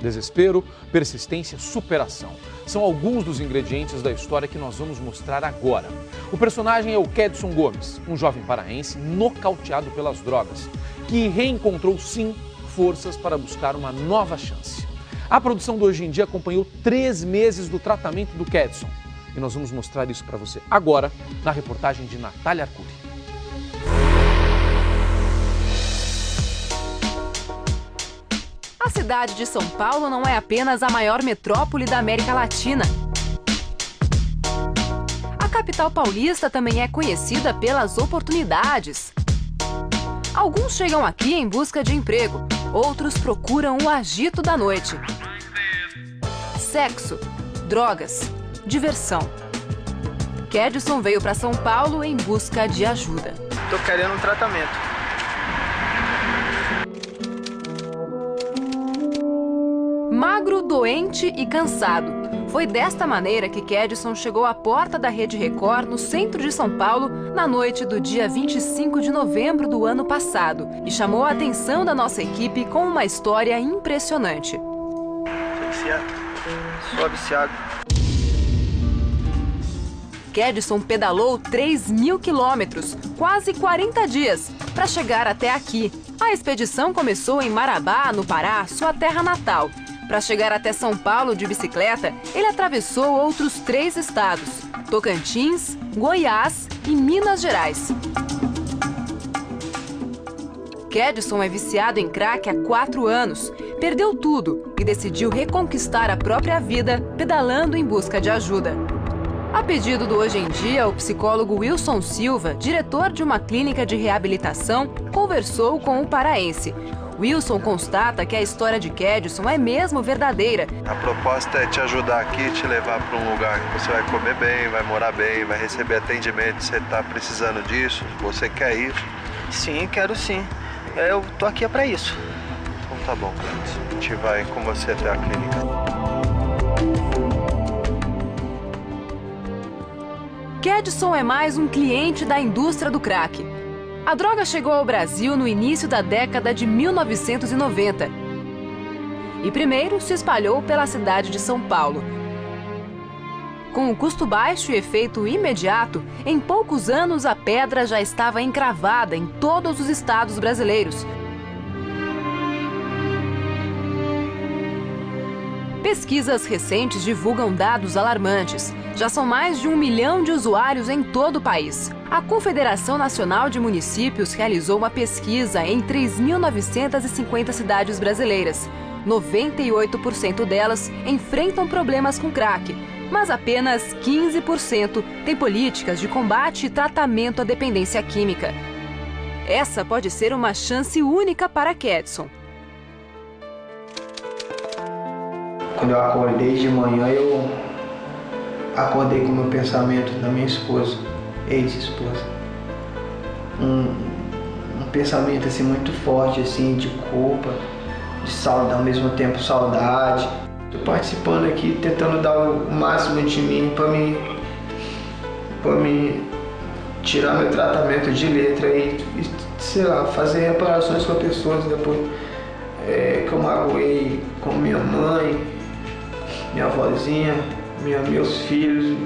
Desespero, persistência, superação. São alguns dos ingredientes da história que nós vamos mostrar agora. O personagem é o Kedson Gomes, um jovem paraense nocauteado pelas drogas, que reencontrou, sim, forças para buscar uma nova chance. A produção do Hoje em Dia acompanhou 3 meses do tratamento do Kedson. E nós vamos mostrar isso para você agora, na reportagem de Natália Arcuri. A cidade de São Paulo não é apenas a maior metrópole da América Latina. A capital paulista também é conhecida pelas oportunidades. Alguns chegam aqui em busca de emprego, outros procuram o agito da noite. Sexo, drogas, diversão. Kedson veio para São Paulo em busca de ajuda. Tô querendo um tratamento. Magro, doente e cansado. Foi desta maneira que Kedson chegou à porta da Rede Record, no centro de São Paulo, na noite do dia 25 de novembro do ano passado, e chamou a atenção da nossa equipe com uma história impressionante. Sou viciado. Kedson pedalou 3.000 quilômetros, quase 40 dias, para chegar até aqui. A expedição começou em Marabá, no Pará, sua terra natal. Para chegar até São Paulo de bicicleta, ele atravessou outros 3 estados: Tocantins, Goiás e Minas Gerais. Kedson é viciado em crack há 4 anos. Perdeu tudo e decidiu reconquistar a própria vida pedalando em busca de ajuda. A pedido do Hoje em Dia, o psicólogo Wilson Silva, diretor de uma clínica de reabilitação, conversou com o paraense. Wilson constata que a história de Kedson é mesmo verdadeira. A proposta é te ajudar aqui, te levar para um lugar que você vai comer bem, vai morar bem, vai receber atendimento. Você está precisando disso? Você quer isso? Sim, quero sim. Eu tô aqui para isso. Então tá bom, Kedson. A gente vai com você até a clínica. Kedson é mais um cliente da indústria do crack. A droga chegou ao Brasil no início da década de 1990 e primeiro se espalhou pela cidade de São Paulo. Com um custo baixo e efeito imediato, em poucos anos a pedra já estava encravada em todos os estados brasileiros. Pesquisas recentes divulgam dados alarmantes. Já são mais de 1 milhão de usuários em todo o país. A Confederação Nacional de Municípios realizou uma pesquisa em 3.950 cidades brasileiras. 98% delas enfrentam problemas com crack, mas apenas 15% têm políticas de combate e tratamento à dependência química. Essa pode ser uma chance única para Kedson. Quando eu acordei de manhã, eu acordei com o meu pensamento da minha esposa, ex-esposa. Um pensamento assim muito forte, assim, de culpa, de saudade, ao mesmo tempo saudade. Estou participando aqui, tentando dar o máximo de mim para me tirar meu tratamento de letra e, sei lá, fazer reparações com as pessoas depois que eu magoei com minha mãe, minha avózinha, meus filhos.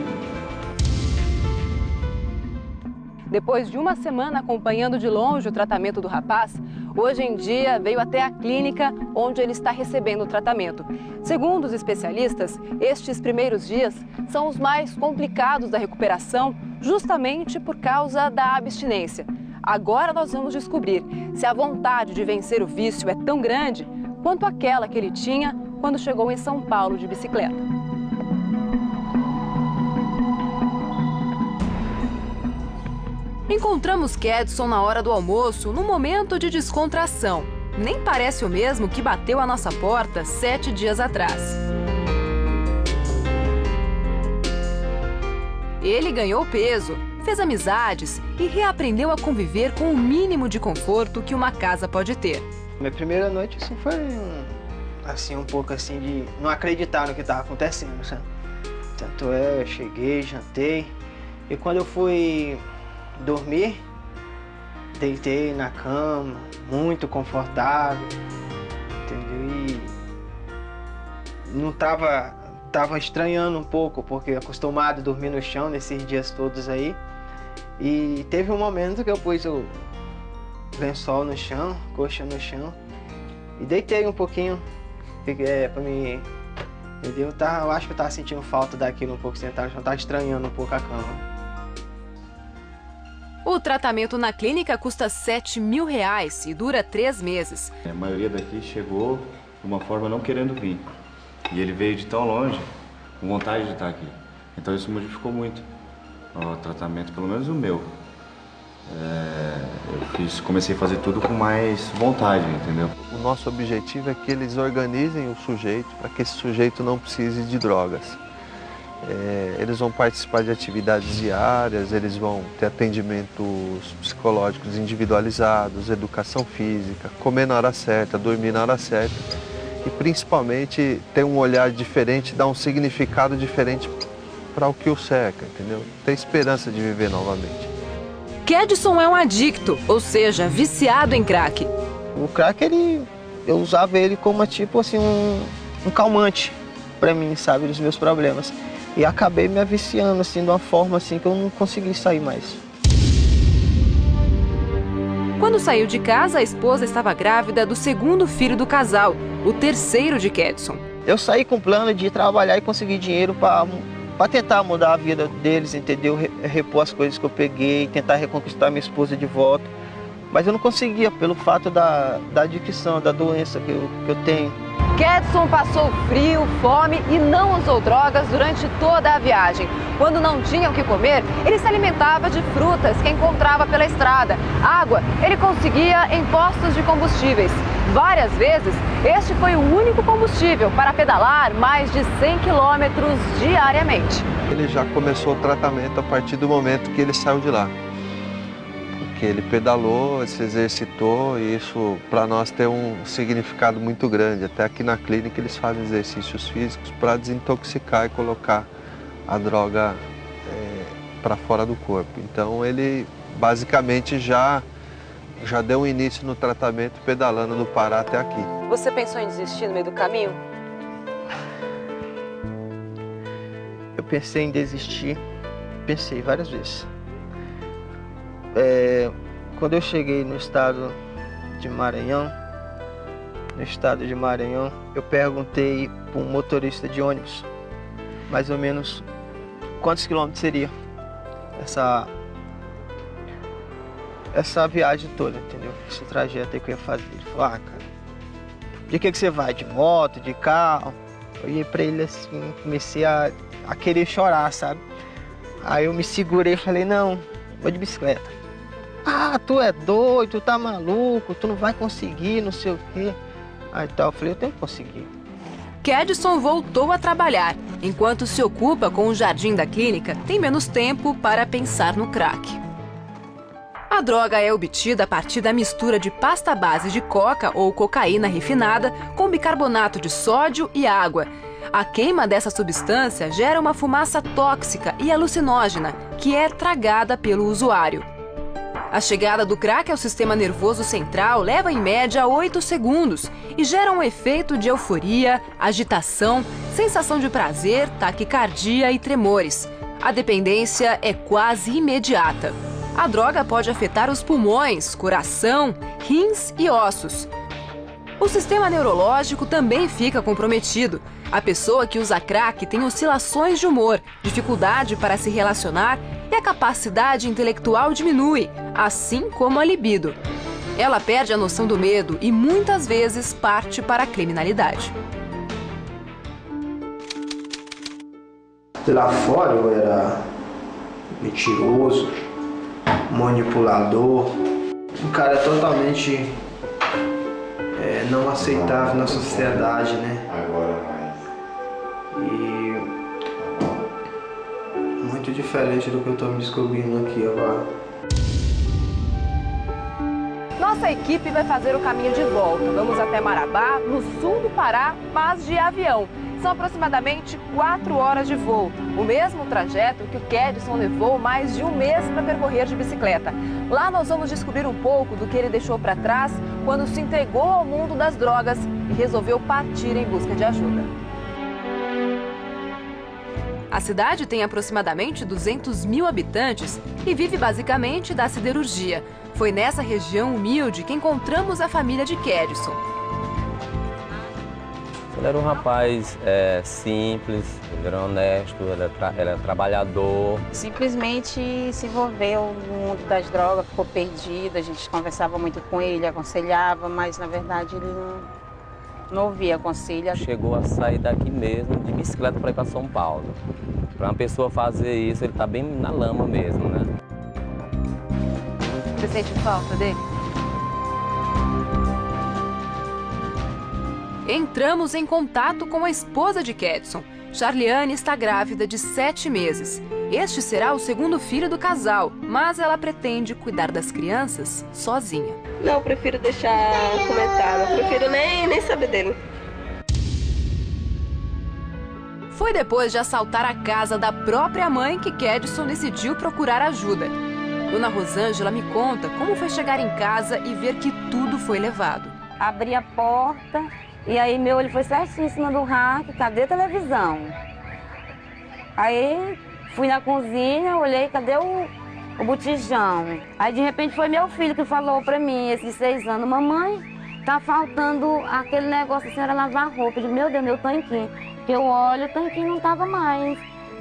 Depois de uma semana acompanhando de longe o tratamento do rapaz, Hoje em Dia veio até a clínica onde ele está recebendo o tratamento. Segundo os especialistas, estes primeiros dias são os mais complicados da recuperação, justamente por causa da abstinência. Agora nós vamos descobrir se a vontade de vencer o vício é tão grande quanto aquela que ele tinha quando chegou em São Paulo de bicicleta. Encontramos Kedson na hora do almoço, num momento de descontração. Nem parece o mesmo que bateu à nossa porta 7 dias atrás. Ele ganhou peso, fez amizades e reaprendeu a conviver com o mínimo de conforto que uma casa pode ter. Minha primeira noite assim, foi um pouco assim de não acreditar no que estava acontecendo, sabe? Tanto é, eu cheguei, jantei e quando eu fui dormir, deitei na cama, muito confortável, entendeu? não tava estranhando um pouco, porque acostumado a dormir no chão nesses dias todos aí. E teve um momento que eu pus o lençol no chão, coxa no chão, e deitei um pouquinho, pra mim, entendeu? Eu acho que eu tava sentindo falta daquilo um pouco sentado, eu tava estranhando um pouco a cama. O tratamento na clínica custa R$7.000 e dura 3 meses. A maioria daqui chegou de uma forma não querendo vir. E ele veio de tão longe, com vontade de estar aqui. Então isso modificou muito o tratamento, pelo menos o meu. Eu comecei a fazer tudo com mais vontade, entendeu? O nosso objetivo é que eles organizem o sujeito para que esse sujeito não precise de drogas. Eles vão participar de atividades diárias, eles vão ter atendimentos psicológicos individualizados, educação física, comer na hora certa, dormir na hora certa e principalmente ter um olhar diferente, dar um significado diferente para o que o cerca, entendeu? Ter esperança de viver novamente. Kedson é um adicto, ou seja, viciado em crack. O crack, eu usava ele como tipo assim, um calmante para mim, sabe, dos meus problemas. E acabei me viciando assim, de uma forma assim, que eu não consegui sair mais. Quando saiu de casa, a esposa estava grávida do segundo filho do casal, o terceiro de Kedson. Eu saí com o plano de trabalhar e conseguir dinheiro para tentar mudar a vida deles, entendeu? Repor as coisas que eu peguei, tentar reconquistar minha esposa de volta. Mas eu não conseguia, pelo fato da adicção, da doença que eu tenho. Kedson passou frio, fome e não usou drogas durante toda a viagem. Quando não tinha o que comer, ele se alimentava de frutas que encontrava pela estrada. Água ele conseguia em postos de combustíveis. Várias vezes, este foi o único combustível para pedalar mais de 100 quilômetros diariamente. Ele já começou o tratamento a partir do momento que ele saiu de lá. Porque ele pedalou, se exercitou e isso para nós tem um significado muito grande. Até aqui na clínica eles fazem exercícios físicos para desintoxicar e colocar a droga para fora do corpo. Então ele basicamente já deu um início no tratamento pedalando do Pará até aqui. Você pensou em desistir no meio do caminho? Eu pensei em desistir, pensei várias vezes. Quando eu cheguei no estado de Maranhão, eu perguntei para um motorista de ônibus, mais ou menos quantos quilômetros seria essa viagem toda, entendeu? Esse trajeto aí que eu ia fazer. Ele falou, cara, de que você vai? De moto, de carro? Eu ia pra ele assim, comecei a querer chorar, sabe? Aí eu me segurei e falei, não, vou de bicicleta. Ah, tu é doido, tu tá maluco, tu não vai conseguir, não sei o quê. Aí tal, eu falei, eu tenho que conseguir. Kedson voltou a trabalhar. Enquanto se ocupa com o jardim da clínica, tem menos tempo para pensar no crack. A droga é obtida a partir da mistura de pasta base de coca ou cocaína refinada com bicarbonato de sódio e água. A queima dessa substância gera uma fumaça tóxica e alucinógena, que é tragada pelo usuário. A chegada do crack ao sistema nervoso central leva em média 8 segundos e gera um efeito de euforia, agitação, sensação de prazer, taquicardia e tremores. A dependência é quase imediata. A droga pode afetar os pulmões, coração, rins e ossos. O sistema neurológico também fica comprometido. A pessoa que usa crack tem oscilações de humor, dificuldade para se relacionar e a capacidade intelectual diminui, assim como a libido. Ela perde a noção do medo e muitas vezes parte para a criminalidade. Lá fora eu era mentiroso, manipulador, um cara totalmente não aceitável na sociedade, né? Agora mais. E muito diferente do que eu tô me descobrindo aqui agora. Nossa equipe vai fazer o caminho de volta. Vamos até Marabá, no sul do Pará, mas de avião. São aproximadamente 4 horas de voo. O mesmo trajeto que o Kedson levou mais de um mês para percorrer de bicicleta. Lá nós vamos descobrir um pouco do que ele deixou para trás quando se entregou ao mundo das drogas e resolveu partir em busca de ajuda. A cidade tem aproximadamente 200 mil habitantes e vive basicamente da siderurgia. Foi nessa região humilde que encontramos a família de Kedson. Ele era um rapaz simples, ele era honesto, ele era trabalhador. Simplesmente se envolveu no mundo das drogas, ficou perdido, a gente conversava muito com ele, aconselhava, mas na verdade ele não ouvia conselho. Chegou a sair daqui mesmo de bicicleta para ir para São Paulo. Para uma pessoa fazer isso, ele está bem na lama mesmo, né? Você sente falta dele? Entramos em contato com a esposa de Kedson. Charliane está grávida de 7 meses. Este será o segundo filho do casal, mas ela pretende cuidar das crianças sozinha. Não, eu prefiro deixar comentar, eu prefiro nem saber dele. Foi depois de assaltar a casa da própria mãe que Kedson decidiu procurar ajuda. Dona Rosângela me conta como foi chegar em casa e ver que tudo foi levado. Abri a porta e aí meu olho foi certinho em cima do rack, cadê a televisão? Aí fui na cozinha, olhei, cadê o botijão? Aí de repente foi meu filho que falou pra mim, esses 6 anos, mamãe, tá faltando aquele negócio, a senhora lavar roupa. Eu digo, meu Deus, meu tanquinho. Que eu olho, o tanquinho não tava mais.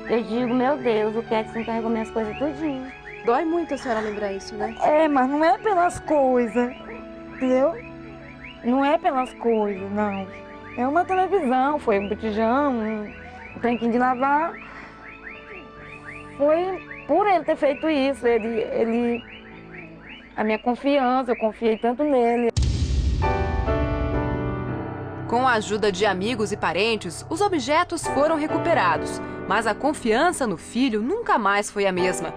Eu digo, meu Deus, o Kedson carregou minhas coisas tudinho. Dói muito a senhora lembrar isso, né? É, mas não é pelas coisas, entendeu? Não é pelas coisas, não. É uma televisão, foi um botijão, um tanquinho de lavar. Foi por ele ter feito isso, a minha confiança, eu confiei tanto nele. Com a ajuda de amigos e parentes, os objetos foram recuperados, mas a confiança no filho nunca mais foi a mesma.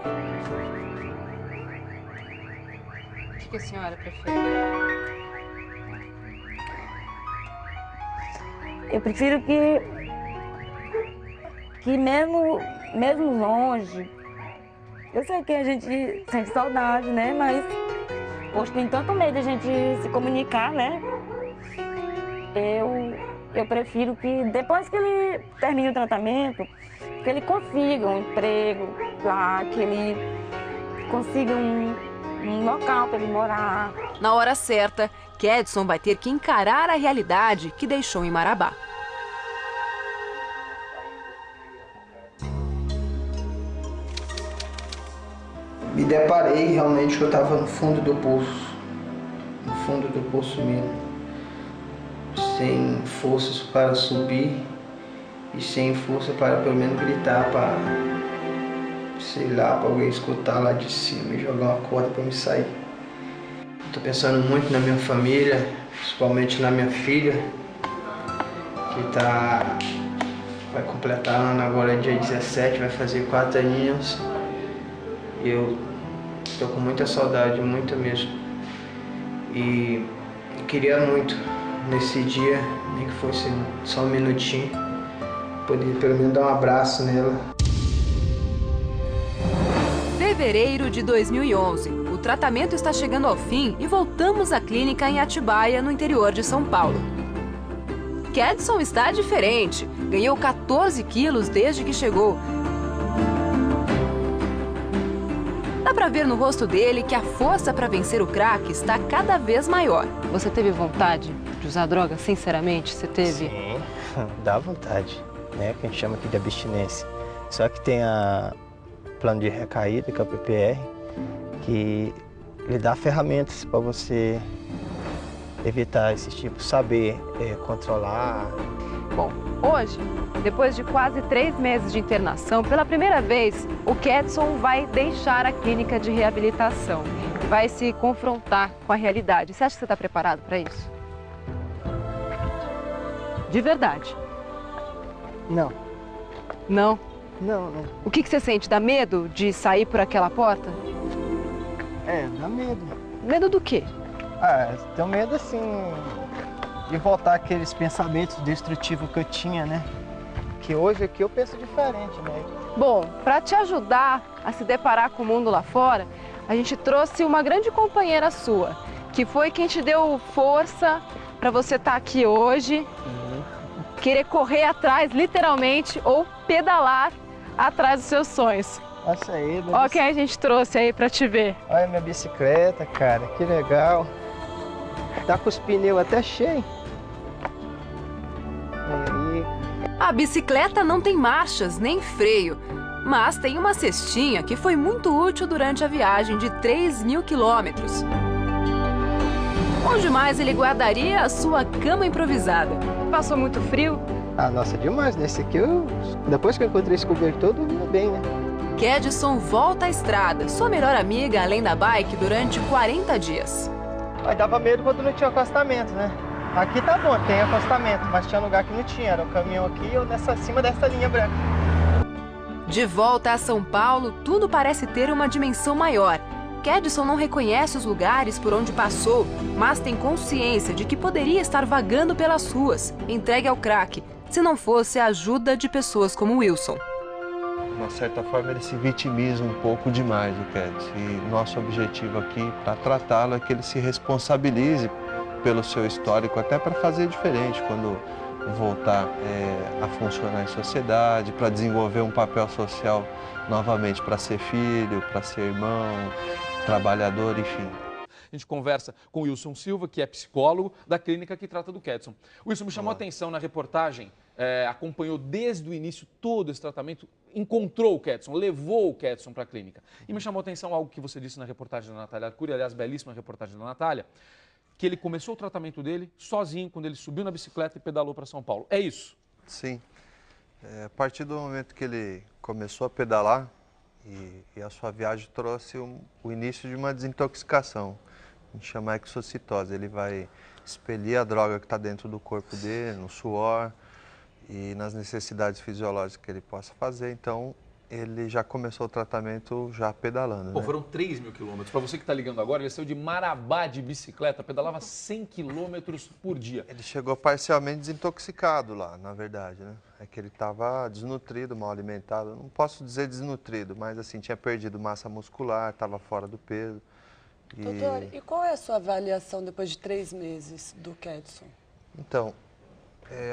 O que a senhora prefere? Eu prefiro que mesmo longe, eu sei que a gente sente saudade, né? Mas hoje tem tanto medo de a gente se comunicar, né? Eu prefiro que depois que ele termine o tratamento, que ele consiga um emprego lá, que ele consiga um local para ele morar. Na hora certa, Kedson vai ter que encarar a realidade que deixou em Marabá. Me deparei realmente que eu estava no fundo do poço mesmo. Sem forças para subir e sem força para pelo menos gritar para, sei lá, para alguém escutar lá de cima e jogar uma corda para me sair. Estou pensando muito na minha família, principalmente na minha filha, que vai completar ano agora dia 17, vai fazer 4 aninhos. E eu estou com muita saudade, muita mesmo. E queria muito nesse dia, nem que fosse só um minutinho, poder pelo menos dar um abraço nela. Fevereiro de 2011. O tratamento está chegando ao fim e voltamos à clínica em Atibaia, no interior de São Paulo. Kedson está diferente. Ganhou 14 quilos desde que chegou. Dá pra ver no rosto dele que a força para vencer o crack está cada vez maior. Você teve vontade de usar droga, sinceramente? Você teve? Sim, dá vontade, né? Que a gente chama aqui de abstinência. Só que tem a plano de recaída, que é o PPR, que ele dá ferramentas para você evitar esse tipo, saber controlar. Bom, hoje, depois de quase 3 meses de internação, pela primeira vez, o Kedson vai deixar a clínica de reabilitação. Vai se confrontar com a realidade. Você acha que você está preparado para isso? De verdade? Não. Não? Não. O que você sente? Dá medo de sair por aquela porta? Dá medo. Medo do quê? Tenho medo assim de voltar aqueles pensamentos destrutivos que eu tinha, né? Que hoje aqui eu penso diferente, né? Bom, para te ajudar a se deparar com o mundo lá fora, a gente trouxe uma grande companheira sua, que foi quem te deu força para você estar aqui hoje, querer correr atrás, literalmente, ou pedalar atrás dos seus sonhos. Nossa, aí, Ó quem a gente trouxe aí pra te ver. Olha minha bicicleta, cara, que legal. Tá com os pneus até cheios. Aí. A bicicleta não tem marchas nem freio, mas tem uma cestinha que foi muito útil durante a viagem de 3.000 quilômetros. Onde mais ele guardaria a sua cama improvisada? Passou muito frio? Ah, nossa, demais, né? Esse aqui, depois que eu encontrei esse cobertor, eu dormia bem, né? Kedson volta à estrada, sua melhor amiga além da bike, durante 40 dias. Mas dava medo quando não tinha acostamento, né? Aqui tá bom, tem acostamento, mas tinha lugar que não tinha. Era o caminhão aqui ou acima dessa linha branca. De volta a São Paulo, tudo parece ter uma dimensão maior. Kedson não reconhece os lugares por onde passou, mas tem consciência de que poderia estar vagando pelas ruas, entregue ao crack, se não fosse a ajuda de pessoas como Wilson. De uma certa forma, ele se vitimiza um pouco demais, o Kedson. E nosso objetivo aqui, para tratá-lo, é que ele se responsabilize pelo seu histórico, até para fazer diferente quando voltar a funcionar em sociedade, para desenvolver um papel social novamente, para ser filho, para ser irmão, trabalhador, enfim. A gente conversa com o Wilson Silva, que é psicólogo da clínica que trata do Kedson. Wilson, me chamou a atenção na reportagem, acompanhou desde o início todo esse tratamento, encontrou o Kedson, levou o Kedson para a clínica. E me chamou a atenção algo que você disse na reportagem da Natália Arcuri, aliás, belíssima reportagem da Natália, que ele começou o tratamento dele sozinho, quando ele subiu na bicicleta e pedalou para São Paulo. É isso? Sim. A partir do momento que ele começou a pedalar, e a sua viagem trouxe o início de uma desintoxicação. A gente chama exocitose. Ele vai expelir a droga que está dentro do corpo dele, no suor e nas necessidades fisiológicas que ele possa fazer. Então, ele já começou o tratamento já pedalando. Pô, foram 3.000 quilômetros. Para você que está ligando agora, ele saiu de Marabá de bicicleta, pedalava 100 quilômetros por dia. Ele chegou parcialmente desintoxicado lá, na verdade, né? É que ele estava desnutrido, mal alimentado. Não posso dizer desnutrido, mas assim, tinha perdido massa muscular, estava fora do peso. Doutor, e qual é a sua avaliação depois de 3 meses do Kedson? Então,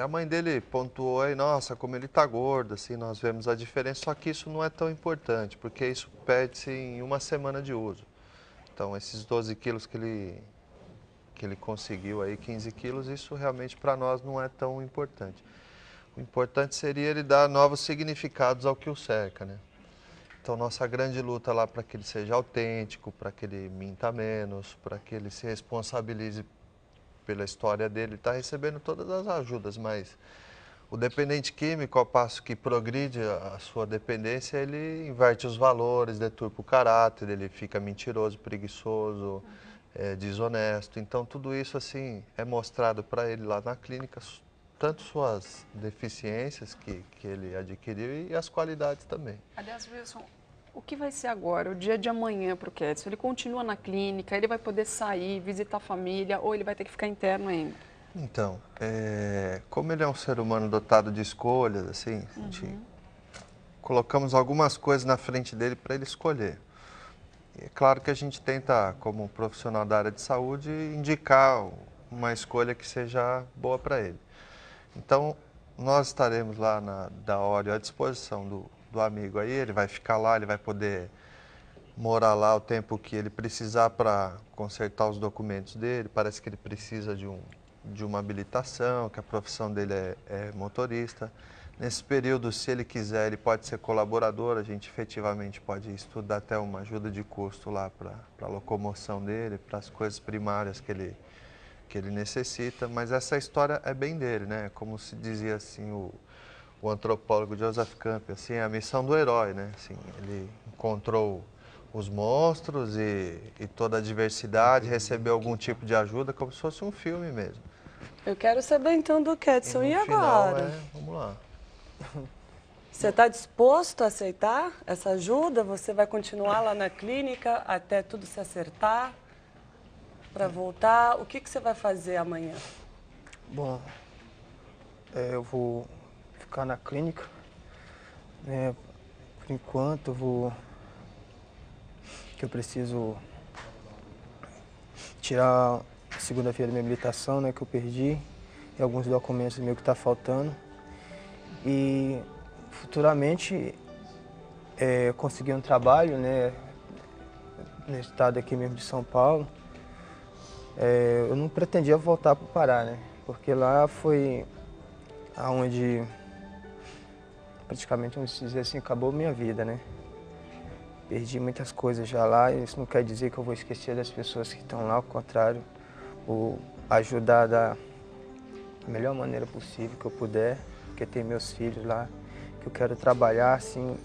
a mãe dele pontuou aí, nossa, como ele está gordo, assim, nós vemos a diferença, só que isso não é tão importante, porque isso perde-se em 1 semana de uso. Então, esses 12 quilos que ele conseguiu aí, 15 quilos, isso realmente para nós não é tão importante. O importante seria ele dar novos significados ao que o cerca, né? Então, nossa grande luta lá para que ele seja autêntico, para que ele minta menos, para que ele se responsabilize pela história dele, está recebendo todas as ajudas, mas o dependente químico, ao passo que progride a sua dependência, ele inverte os valores, deturpa o caráter, ele fica mentiroso, preguiçoso, desonesto. Então, tudo isso assim é mostrado para ele lá na clínica, tanto suas deficiências que ele adquiriu e as qualidades também. Aliás, Wilson, o que vai ser agora, o dia de amanhã para o Kedson? Ele continua na clínica, ele vai poder sair, visitar a família ou ele vai ter que ficar interno ainda? Então, como ele é um ser humano dotado de escolhas, assim, a gente colocamos algumas coisas na frente dele para ele escolher. E é claro que a gente tenta, como profissional da área de saúde, indicar uma escolha que seja boa para ele. Então, nós estaremos lá da hora à disposição do amigo aí, ele vai ficar lá, ele vai poder morar lá o tempo que ele precisar para consertar os documentos dele. Parece que ele precisa de uma habilitação, que a profissão dele é motorista. Nesse período, se ele quiser, ele pode ser colaborador, a gente efetivamente pode estudar até uma ajuda de custo lá para a locomoção dele, para as coisas primárias que ele necessita, mas essa história é bem dele, né? Como se dizia assim o antropólogo Joseph Campbell, assim, a missão do herói, né? Assim, ele encontrou os monstros e toda a diversidade, recebeu algum tipo de ajuda, como se fosse um filme mesmo. Eu quero saber então do Kedson, e agora? Vamos lá. Você está disposto a aceitar essa ajuda? Você vai continuar lá na clínica até tudo se acertar? Para voltar, o que você vai fazer amanhã? Bom, eu vou ficar na clínica, né? Por enquanto eu preciso tirar segunda-feira minha habilitação, né, que eu perdi, e alguns documentos meus que tá faltando. E futuramente eu consegui um trabalho, né, no estado aqui mesmo de São Paulo. Eu não pretendia voltar para o Pará, né, porque lá foi aonde praticamente, vamos dizer assim, acabou minha vida, né. Perdi muitas coisas já lá, e isso não quer dizer que eu vou esquecer das pessoas que estão lá, ao contrário, vou ajudar da melhor maneira possível que eu puder, porque tem meus filhos lá, que eu quero trabalhar, assim,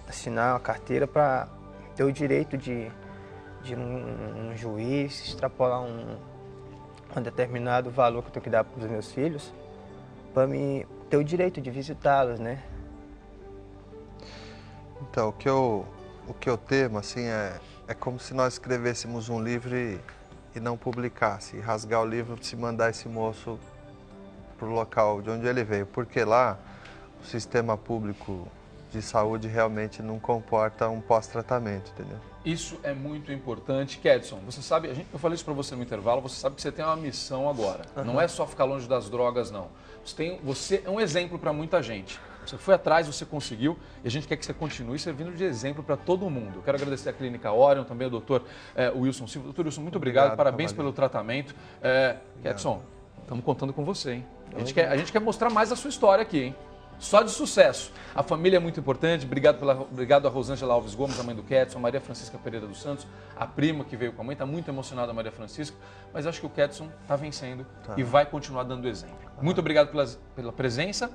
assinar uma carteira para ter o direito de um juiz extrapolar um determinado valor que eu tenho que dar para os meus filhos, para mim ter o direito de visitá-los, né? Então, o que eu temo, assim, é como se nós escrevêssemos um livro e não publicasse, e rasgar o livro e se mandar esse moço para o local de onde ele veio, porque lá o sistema público de saúde realmente não comporta um pós-tratamento, entendeu? Isso é muito importante. Kedson, você sabe, eu falei isso para você no intervalo, você sabe que você tem uma missão agora. Não é só ficar longe das drogas, não. Você é um exemplo para muita gente. Você foi atrás, você conseguiu, e a gente quer que você continue servindo de exemplo para todo mundo. Eu quero agradecer a Clínica Orion, também ao doutor Wilson Silva. Doutor Wilson, muito obrigado, parabéns pelo tratamento. Kedson, estamos contando com você, hein? A gente quer mostrar mais a sua história aqui, hein? Só de sucesso. A família é muito importante. Obrigado a Rosângela Alves Gomes, a mãe do Kedson, a Maria Francisca Pereira dos Santos, a prima que veio com a mãe. Está muito emocionada a Maria Francisca, mas acho que o Kedson está vencendo e vai continuar dando exemplo. Muito obrigado pela presença.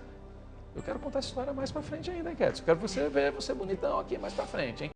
Eu quero contar essa história mais para frente ainda, hein, Kedson? Quero ver você bonitão aqui mais para frente, hein?